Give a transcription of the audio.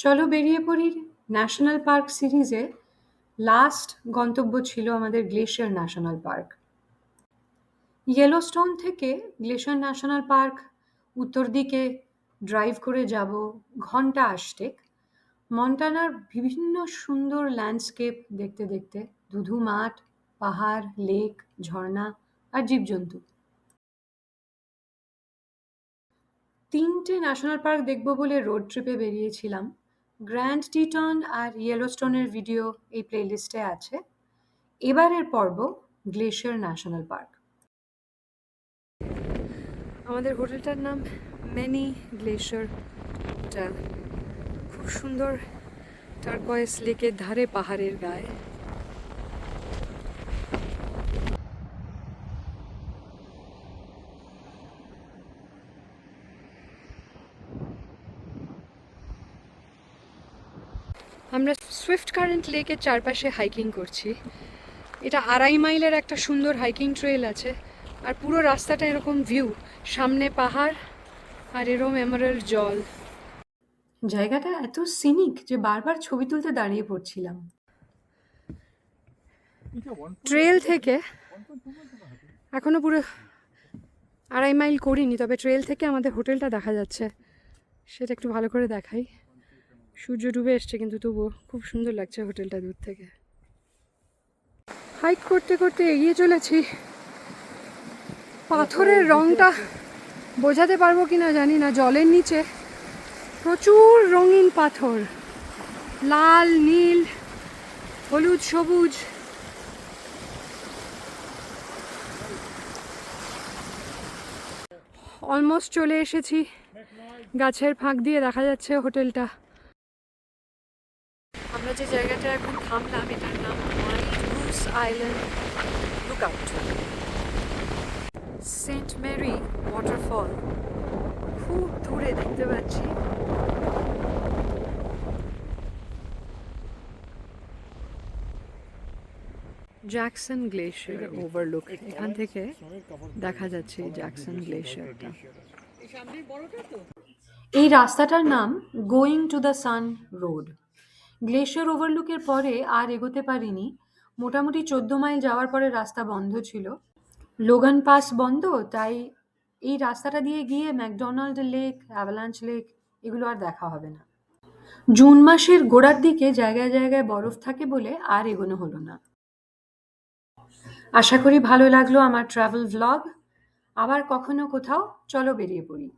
চলো বেরিয়ে পড়ির national park সিরিজে লাস্ট গন্তব্য ছিল আমাদের গ্লেশিয়ার ন্যাশনাল পার্ক। ইয়েলোস্টোন থেকে গ্লেশিয়ার ন্যাশনাল পার্ক উত্তর দিকে ড্রাইভ করে যাব ঘন্টা আষ্টেক, মন্টানার বিভিন্ন সুন্দর ল্যান্ডস্কেপ দেখতে দেখতে, ধুধু মাঠ, পাহাড়, লেক, ঝর্ণা আর জীবজন্তু। তিনটে ন্যাশনাল পার্ক দেখবো বলে রোড ট্রিপে বেরিয়েছিলাম। গ্র্যান্ড টিটন আর ইয়েলোস্টোনের ভিডিও এই প্লেলিস্টে আছে। এবারের পর্ব গ্লেশিয়ার ন্যাশনাল পার্ক। আমাদের হোটেলটার নাম মেনি গ্লেশিয়ার হোটেল। খুব সুন্দর টারকয়েস লেকের ধারে পাহাড়ের গায়ে। আমরা সুইফট কারেন্ট লেকের চারপাশে হাইকিং করছি। এটা 2.5 মাইলের একটা সুন্দর হাইকিং ট্রেল আছে, আর পুরো রাস্তাটা এরকম ভিউ, সামনে পাহাড় আর এরকম এমারাল্ড জল। জায়গাটা এত সিনিক যে বারবার ছবি তুলতে দাঁড়িয়ে পড়ছিলাম। ট্রেল থেকে এখনো পুরো 2.5 মাইল করিনি, তবে ট্রেল থেকে আমাদের হোটেলটা দেখা যাচ্ছে, সেটা একটু ভালো করে দেখাই। সূর্য ডুবে এসছে কিন্তু তবুও খুব সুন্দর লাগছে হোটেলটা দূর থেকে। হাইক করতে করতে এগিয়ে চলেছি। পাথরের রংটা বোঝাতে পারবো কিনা জানি না। জলের নিচে প্রচুর রঙিন পাথর, লাল, নীল, হলুদ, সবুজ। অলমোস্ট চলে এসেছি। গাছের ফাঁক দিয়ে দেখা যাচ্ছে হোটেলটা। আমরা যে জায়গাটা এখন থামলাম এটার নাম White Goose Island Lookout. Saint Mary waterfall খুব দূরে দেখতে পাচ্ছি। জ্যাকসন গ্লেশিয়ার ওভারলুক, এখান থেকে দেখা যাচ্ছে জ্যাকসন গ্লেশিয়ারটা। এই রাস্তাটার নাম Going to the Sun Road. Glacier ওভারলুকের পরে আর এগোতে পারিনি। মোটামুটি 14 মাইল যাওয়ার পরে রাস্তা বন্ধ ছিল, লোগান পাস বন্ধ, তাই এই রাস্তাটা দিয়ে গিয়ে ম্যাকডোনাল্ড লেক, অ্যাভালাঞ্চ লেক এগুলো আর দেখা হবে না। জুন মাসের গোড়ার দিকে জায়গায় জায়গায় বরফ থাকে বলে আর এগোনো হলো না। আশা করি ভালো লাগলো আমার ট্রাভেল ভ্লগ। আবার কখনো কোথাও চলো বেরিয়ে পড়ি।